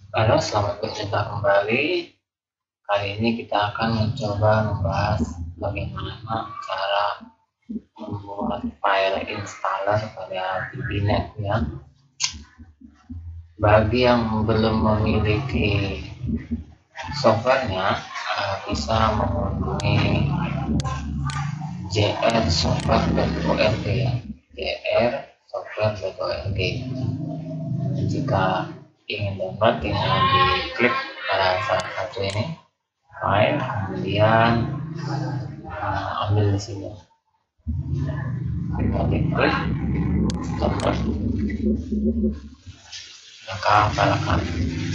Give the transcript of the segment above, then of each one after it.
Halo, selamat berjumpa kembali. Kali ini kita akan mencoba membahas bagaimana cara membuat file installer pada VBNet ya. Bagi yang belum memiliki softwarenya, bisa mengunjungi jrsoftware.org ya. jrsoftware.org. Jika ingin download, tinggal diklik pada salah satu ini file, kemudian ambil di sini, kita klik download, maka file akan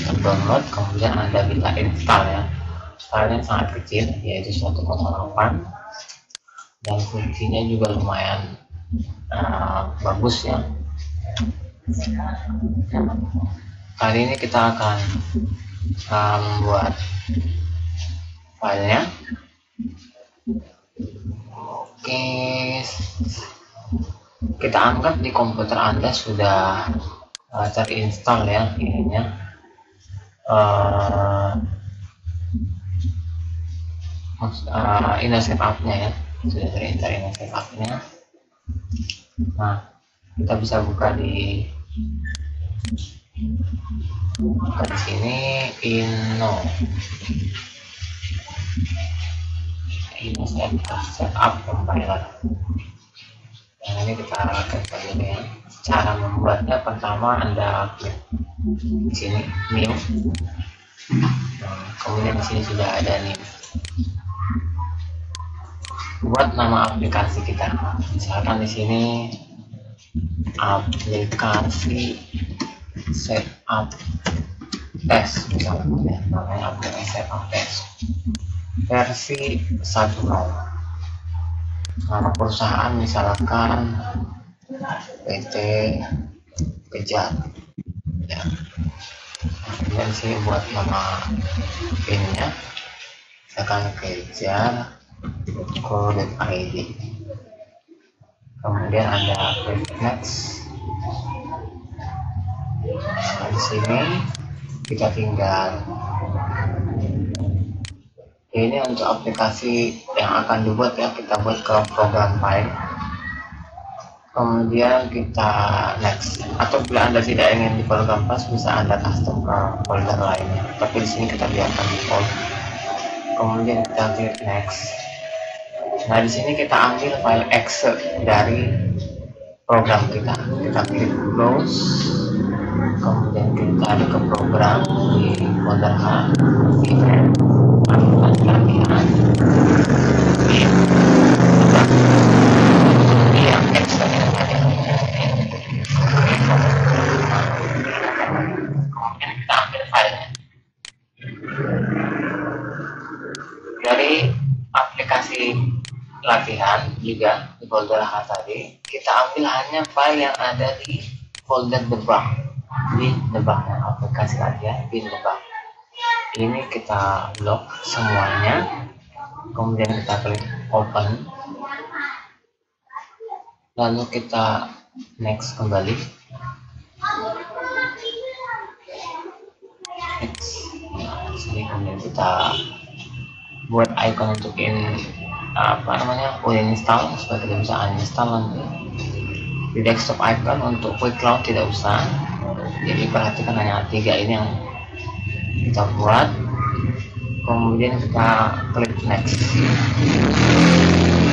terdownload. Kemudian Anda bisa install ya. Filenya sangat kecil, yaitu 1,8, dan fungsinya juga lumayan bagus ya. Kali ini kita akan membuat filenya. Oke, kita anggap di komputer Anda sudah terinstall ya ininya, ini setupnya ya, sudah terinstall ini setupnya. Nah, kita bisa buka di sini ini setup compiler. Yang ini kita klik dulu ya. Cara membuatnya, pertama Anda klik di sini new. Kemudian di sini sudah ada new. Buat nama aplikasi kita. Misalkan di sini aplikasi setup test, misalnya namanya aplikasi setup test versi 1.0. Nama perusahaan misalkan PT Kejar ya. Kemudian sini buat nama pinnya, misalkan kejar.co.id. Kemudian Anda klik next. Nah, di sini kita tinggal ini untuk aplikasi yang akan dibuat ya, kita buat ke program file. Kemudian kita next, atau bila Anda tidak ingin di program pas, bisa Anda custom ke folder lainnya, tapi di sini kita biarkan default. Kemudian kita klik next. Nah, di sini kita ambil file exe dari program kita. Kita klik close. Kemudian kita ada ke program di folder H, event, aplikasi latihan. Ini yang exe nya tadi. Kemudian kita ambil filenya dari aplikasi latihan juga di folder H tadi. Kita ambil hanya file yang ada di folder debug, di debugnya aplikasi latihan di debug. Ini kita lock semuanya, kemudian kita klik open, lalu kita next kembali. Next. Nah, di sini kemudian kita buat icon untuk uninstall supaya kita bisa uninstall nanti. Di desktop icon untuk quick launch tidak usah, jadi perhatikan hanya 3 ini yang kita buat. Kemudian kita klik next.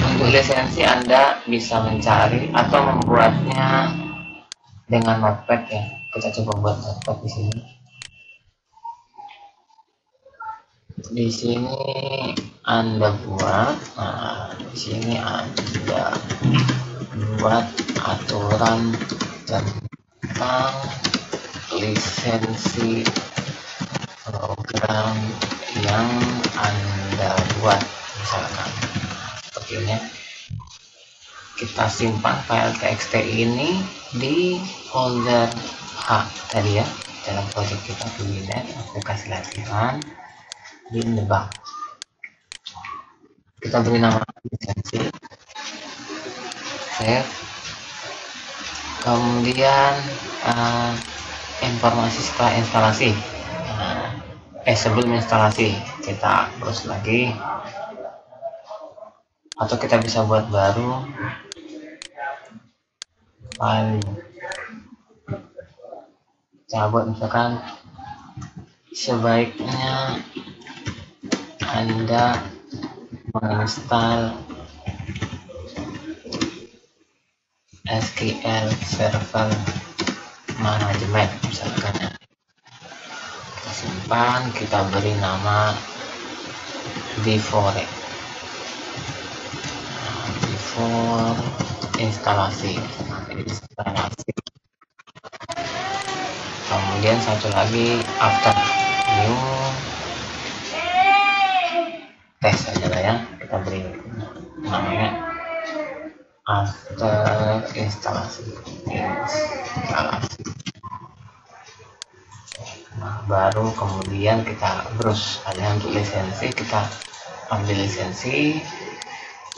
Untuk lisensi Anda bisa mencari atau membuatnya dengan notepad ya. Kita coba buat notepad di sini. Di sini Anda buat, di sini Anda buat aturan tentang lisensi program yang Anda buat, misalkan seperti ini. Kita simpan file txt ini di folder H tadi ya, dalam project kita VBNet aplikasi latihan di debug. Kita beri nama lisensi, save. Kemudian informasi setelah instalasi. sebelum instalasi kita terus lagi, atau kita bisa buat baru file. Kita buat misalkan sebaiknya Anda menginstal SQL Server Management misalkan ya. Kita simpan, kita beri nama before instalasi. Kemudian satu lagi after new test aja lah ya, kita beri namanya after instalasi. Nah, baru kemudian kita browse hanya untuk lisensi, kita ambil lisensi.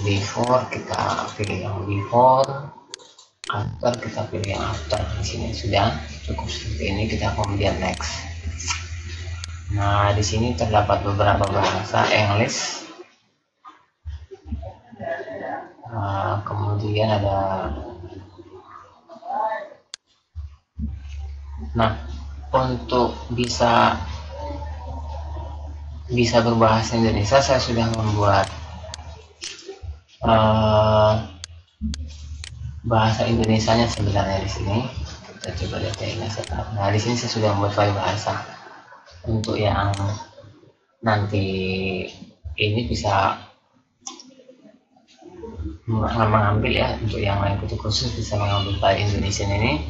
Before kita pilih yang before, after kita pilih yang after. Di sini sudah cukup seperti ini. Kita kemudian next. Nah, di sini terdapat beberapa bahasa English. Nah, kemudian ada. Nah, untuk bisa berbahasa Indonesia, saya sudah membuat bahasa Indonesianya sebenarnya di sini. Kita coba lihat ya, setup. Nah, di sini saya sudah membuat file bahasa. Untuk yang nanti ini bisa mengambil ya, untuk yang lain khusus bisa mengambil file Indonesia ini,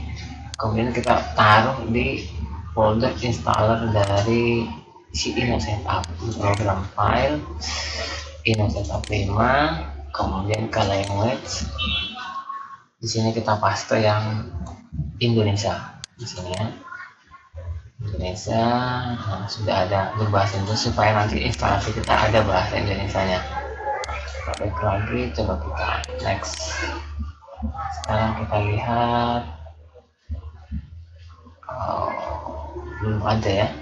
kemudian kita taruh di folder installer dari si InnoSetup, program file InnoSetup 5. Kemudian ke language, di sini kita paste yang Indonesia di sini ya, Indonesia. Nah, sudah ada berbahasa Indonesia supaya nanti instalasi kita ada bahasa Indonesianya. Kita back lagi, coba kita next. Sekarang kita lihat, belum ada ya.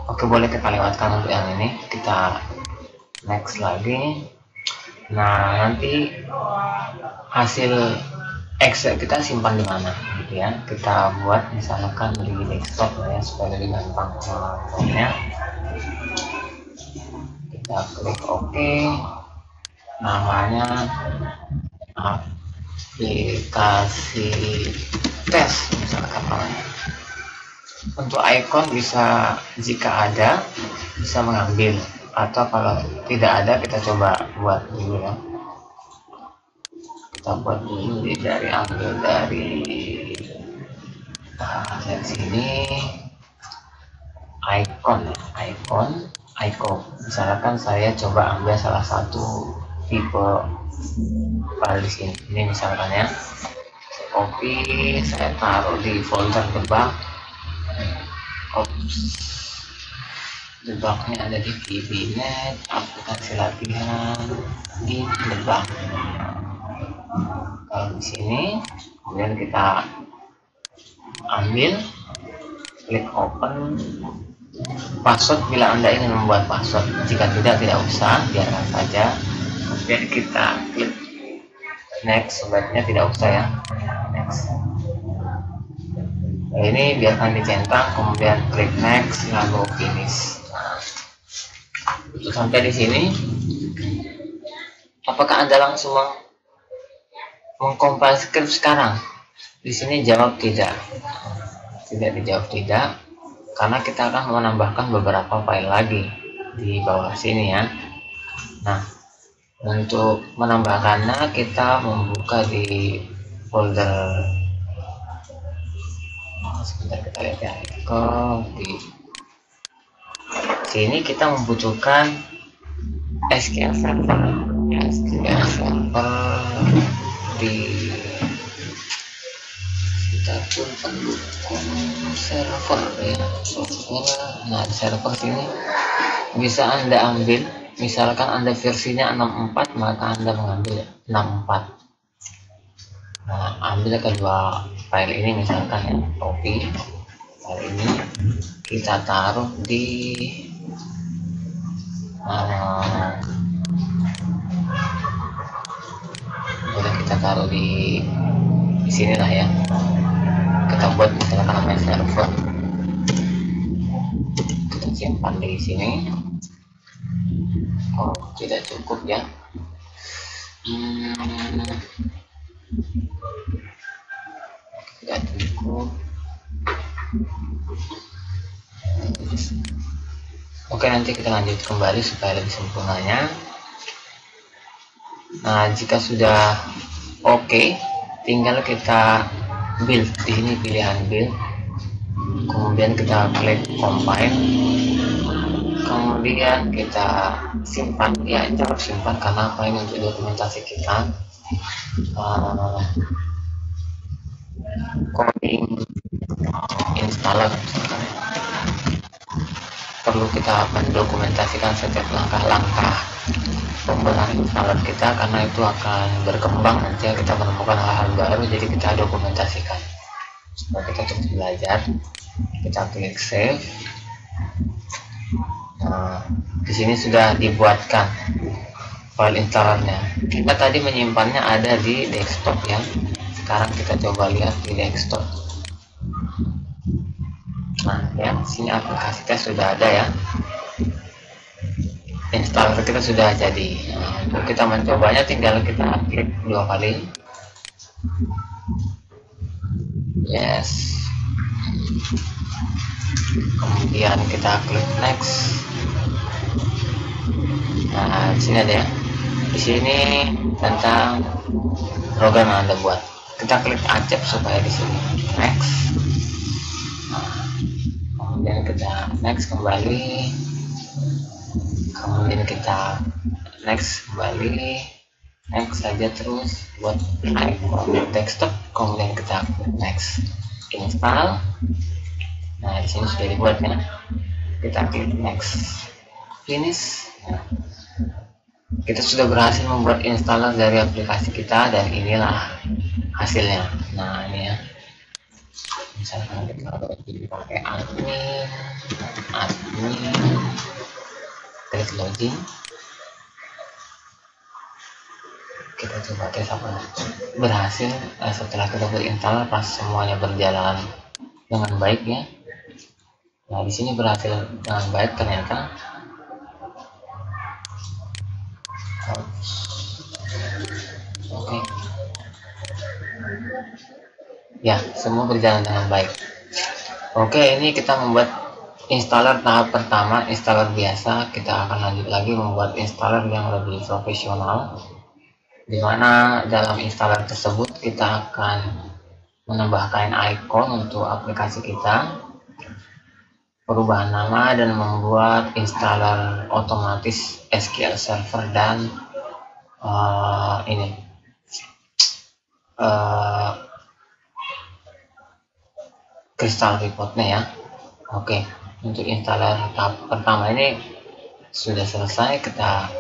Oke, boleh kita lewatkan untuk yang ini. Kita next lagi. Nah, nanti hasil Excel kita simpan di mana gitu ya. Kita buat misalkan di desktop ya, supaya lebih gampang mengontrolnya. Kita klik OK. Namanya aplikasi tes misalkan namanya. Untuk icon bisa, jika ada bisa mengambil, atau kalau tidak ada kita coba buat dulu ya. Kita buat dulu ambil dari sini icon. Misalkan saya coba ambil salah satu tipe file di sini. Ini misalkan ya, saya copy, saya taruh di folder debug. Debugnya ada di VBNet, aplikasi latihan di debug. Kalau di sini, kemudian kita ambil, klik open. Password bila Anda ingin membuat password, jika tidak usah, biarkan saja. Kemudian kita klik next, sebaiknya tidak usah ya, next. Nah, ini biarkan dicentang, kemudian klik next, lalu finish. Nah, untuk sampai di sini, apakah Anda langsung mengcompile script sekarang? Di sini jawab tidak. Tidak dijawab tidak, karena kita akan menambahkan beberapa file lagi di bawah sini ya. Nah, untuk menambahkannya kita membuka di folder. Sebentar kita lihat ya. Di sini kita membutuhkan SQL Server di kita pun pendukung server ya, Nah, di server sini bisa Anda ambil, misalkan Anda versinya 64, maka Anda mengambil 64. Nah, ambil kedua file ini misalkan ya, copy file ini, kita taruh di boleh kita taruh di sini lah ya. Kita buat misalkan namanya server, kita simpan di sini. Oh, tidak cukup ya. Tidak cukup. Oke, nanti kita lanjut kembali supaya lebih sempurnanya. Nah, jika sudah oke, tinggal kita build. Di sini pilihan build, kemudian kita klik compile, kemudian kita simpan. Ya, ini harus simpan karena apa, ini untuk dokumentasi kita. Coding installer, perlu kita mendokumentasikan setiap langkah-langkah pembuatan installer kita, karena itu akan berkembang nanti kita menemukan hal-hal baru, jadi kita dokumentasikan supaya kita terus belajar. Kita klik save. Nah, di sini sudah dibuatkan file installernya. Kita tadi menyimpannya ada di desktop ya. Sekarang kita coba lihat di desktop. Nah ya, sini aplikasi kita sudah ada ya. Installer kita sudah jadi. Nah, untuk kita mencobanya tinggal kita klik 2 kali. Yes. Kemudian kita klik next. Nah, di sini ada ya. Di sini tentang program yang Anda buat. Kita klik accept supaya di sini next. Nah, kemudian kita next kembali. Kemudian kita next kembali, next saja terus buat icon desktop. Kemudian kita klik next, install. Nah, di sini sudah dibuat ya. Kita klik next, finish. Nah, kita sudah berhasil membuat installer dari aplikasi kita, dan inilah hasilnya. Nah, ini ya. Misalkan kita pakai admin, klik login. Kita coba tes apa berhasil. Setelah kita berinstall, pas semuanya berjalan dengan baik ya. Nah, di sini berhasil dengan baik ternyata. Oke. Ya, semua berjalan dengan baik. Oke, ini kita membuat installer tahap pertama, installer biasa. Kita akan lanjut lagi membuat installer yang lebih profesional, dimana dalam installer tersebut kita akan menambahkan icon untuk aplikasi kita, perubahan nama, dan membuat installer otomatis SQL Server dan Crystal Report-nya ya. Oke, untuk installer tahap pertama ini sudah selesai. Kita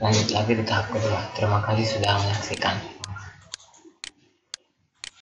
lanjut lagi di tahap kedua. Terima kasih sudah menyaksikan.